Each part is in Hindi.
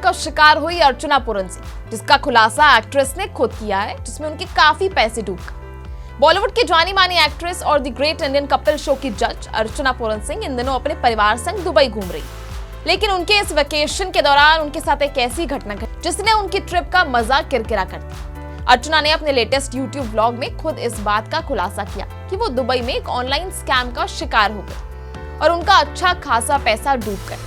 का शिकार हुई अर्चना पूरन सिंह, जिसका खुलासा एक्ट्रेस ने खुद किया है, जिसमें उनके काफी पैसे डूब गए। बॉलीवुड की जानी मानी एक्ट्रेस और the great Indian couple show की जज अर्चना पूरन सिंह इन दिनों अपने परिवार संग दुबई घूम रही, लेकिन उनके इस वेकेशन के दौरान उनके साथ एक ऐसी घटना घटी जिसने उनकी ट्रिप का मजा किरकिरा कर दिया। अर्चना ने अपने लेटेस्ट YouTube व्लॉग में खुद इस बात का खुलासा किया कि वो दुबई में एक ऑनलाइन स्कैम का शिकार हो गए और उनका अच्छा खासा पैसा डूब गया।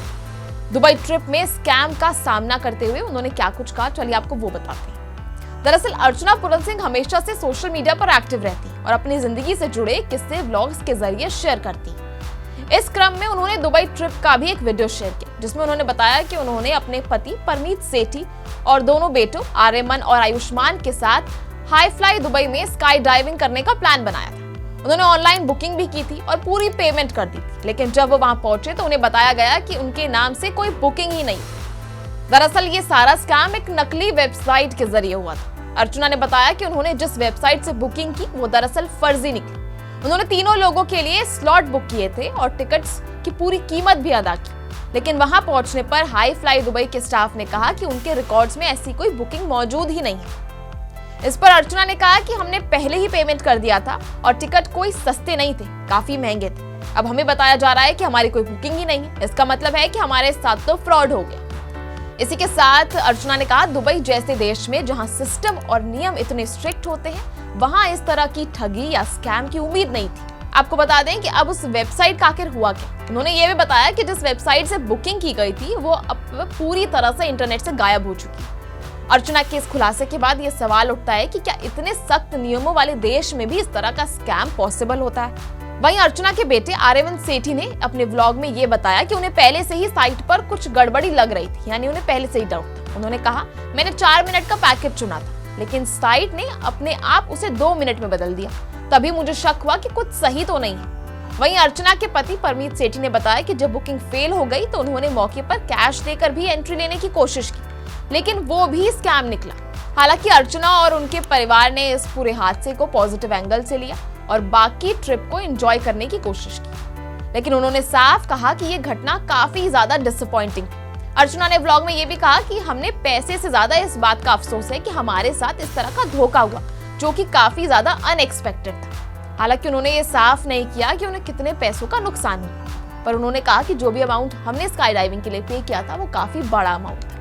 दुबई ट्रिप में स्कैम का सामना करते हुए उन्होंने क्या कुछ कहा, चलिए आपको वो बताते हैं। दरअसल अर्चना पूरन सिंह हमेशा से सोशल मीडिया पर एक्टिव रहती है और अपनी जिंदगी से जुड़े किस्से व्लॉग्स के जरिए शेयर करती है। इस क्रम में उन्होंने दुबई ट्रिप का भी एक वीडियो शेयर किया, जिसमें उन्होंने बताया कि उन्होंने अपने पति परमीत सेठी और दोनों बेटों आर्यमन और आयुष्मान के साथ हाई फ्लाई दुबई में स्काई डाइविंग करने का प्लान बनाया था। उन्होंने ऑनलाइन बुकिंग भी की थी और पूरी पेमेंट कर दी थी, लेकिन जब वो वहां पहुंचे तो उन्हें बताया गया कि उनके नाम से कोई बुकिंग ही नहीं। दरअसल ये सारा स्कैम एक नकली वेबसाइट के जरिए हुआ था। अर्चना ने बताया कि उन्होंने जिस वेबसाइट से बुकिंग की वो दरअसल फर्जी निकली। उन्होंने तीनों लोगों के लिए स्लॉट बुक किए थे और टिकट्स की पूरी कीमत भी अदा की, लेकिन वहां पहुंचने पर हाई फ्लाई दुबई के स्टाफ ने कहा कि उनके रिकॉर्ड्स में ऐसी कोई बुकिंग मौजूद ही नहीं है। इस पर अर्चना ने कहा कि हमने पहले ही पेमेंट कर दिया था और टिकट कोई सस्ते नहीं थे, काफी महंगे थे। अब हमें बताया जा रहा है कि हमारी कोई बुकिंग ही नहीं है, इसका मतलब है कि हमारे साथ तो फ्रॉड हो गया। इसी के साथ अर्चना ने कहा, दुबई जैसे देश में जहां सिस्टम और नियम इतने स्ट्रिक्ट होते हैं, वहां इस तरह की ठगी या स्कैम की उम्मीद नहीं थी। आपको बता दें कि अब उस वेबसाइट का आखिर हुआ क्या। उन्होंने ये भी बताया कि जिस वेबसाइट से बुकिंग की गई थी वो अब पूरी तरह से इंटरनेट से गायब हो चुकी है। अर्चना के इस खुलासे के बाद ये सवाल उठता है कि क्या इतने सख्त नियमों वाले देश में भी इस तरह का स्कैम पॉसिबल होता है। वहीं अर्चना के बेटे आर्यमन सेठी ने अपने व्लॉग में ये बताया कि उन्हें पहले से ही साइट पर कुछ गड़बड़ी लग रही थी, यानी उन्हें पहले से ही डाउट था। उन्होंने कहा, मैंने 4 मिनट का पैकेज चुना था, लेकिन साइट ने अपने आप उसे 2 मिनट में बदल दिया। तभी मुझे शक हुआ कि कुछ सही तो नहीं है। वहीं अर्चना के पति परमीत सेठी ने बताया कि जब बुकिंग फेल हो गई तो उन्होंने मौके पर कैश देकर भी एंट्री लेने की कोशिश की, लेकिन वो भी स्कैम निकला। हालांकि अर्चना और उनके परिवार ने इस पूरे हादसे को पॉजिटिव एंगल से लिया और बाकी ट्रिप को एंजॉय करने की कोशिश की, लेकिन उन्होंने साफ कहा कि ये घटना काफी ज्यादा डिसअपॉइंटिंग थी। अर्चना ने व्लॉग में ये भी कहा कि हमने पैसे से ज्यादा इस बात का अफसोस है कि हमारे साथ इस तरह का धोखा हुआ, जो कि काफी ज्यादा अनएक्सपेक्टेड था। हालांकि उन्होंने ये साफ नहीं किया कि उन्हें कितने पैसों का नुकसान हुआ, पर उन्होंने कहा कि जो भी अमाउंट हमने स्काई डाइविंग के लिए पे किया था वो काफी बड़ा अमाउंट था।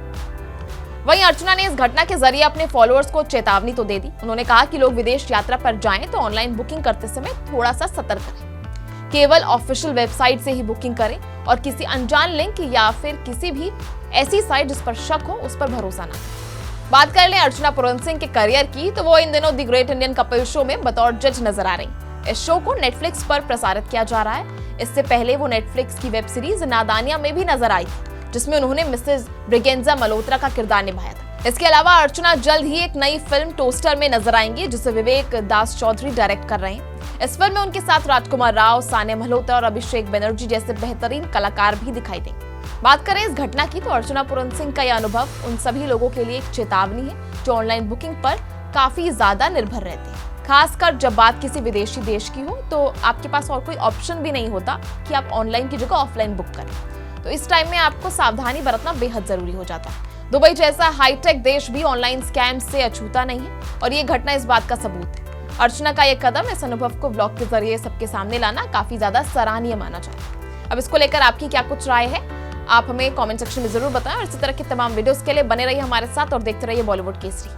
वहीं अर्चना ने इस घटना के जरिए अपने फॉलोअर्स को चेतावनी तो दे दी। उन्होंने कहा कि लोग विदेश यात्रा पर जाएं तो ऑनलाइन बुकिंग करते समय थोड़ा सा सतर्क रहें, केवल ऑफिशियल वेबसाइट से ही बुकिंग करें और किसी अनजान लिंक या फिर किसी भी ऐसी साइट जिस पर शक हो उस पर भरोसा न करें। बात कर लें अर्चना पूरन सिंह के करियर की, तो वो इन दिनों the great Indian couple show में बतौर जज नजर आ रही। इस शो को नेटफ्लिक्स पर प्रसारित किया जा रहा है। इससे पहले वो नेटफ्लिक्स की वेब सीरीज नादानिया में भी नजर आई, जिसमें उन्होंने मिसेज ब्रिगेंजा मल्होत्रा का किरदार निभाया था। इसके अलावा अर्चना जल्द ही एक नई फिल्म टोस्टर में नजर आएंगी, जिसे विवेक दास चौधरी डायरेक्ट कर रहे हैं। इस फिल्म में उनके साथ राजकुमार राव, सानिया मल्होत्रा और अभिषेक बनर्जी जैसे बेहतरीन कलाकार भी दिखाई देंगे। बात करें इस घटना की, तो अर्चना पूरन सिंह का यह अनुभव उन सभी लोगों के लिए एक चेतावनी है जो ऑनलाइन बुकिंग पर काफी ज्यादा निर्भर रहते हैं। खासकर जब बात किसी विदेशी देश की हो, तो आपके पास और कोई ऑप्शन भी नहीं होता कि आप ऑनलाइन की जगह ऑफलाइन बुक करें। तो इस टाइम में आपको सावधानी बरतना बेहद जरूरी हो जाता है। दुबई जैसा हाईटेक देश भी ऑनलाइन स्कैम से अछूता नहीं है और ये घटना इस बात का सबूत है। अर्चना का ये कदम, इस अनुभव को ब्लॉग के जरिए सबके सामने लाना काफी ज्यादा सराहनीय माना जाता है। अब इसको लेकर आपकी क्या कुछ राय है, आप हमें कमेंट सेक्शन में जरूर बताएं और इसी तरह की तमाम वीडियोस के लिए बने रहिए हमारे साथ और देखते रहिए बॉलीवुड केसरी।